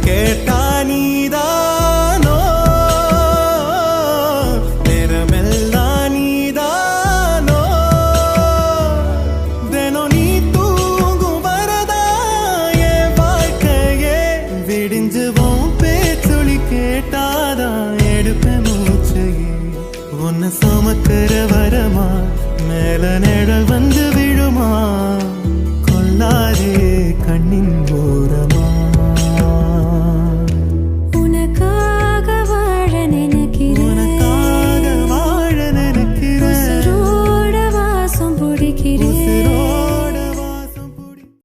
கேட்டா நீதானோ நேரமெல்லாம் நீதானோ தினம் நீ தூங்கும் வரதா என் வாழ்க்கையே விடிஞ்சுவோம் பேச்சொலி கேட்டாதான் எடுப்பேன் மூச்சையே உன்னை சுமக்கிற வரமா மேல நிழல் வந்து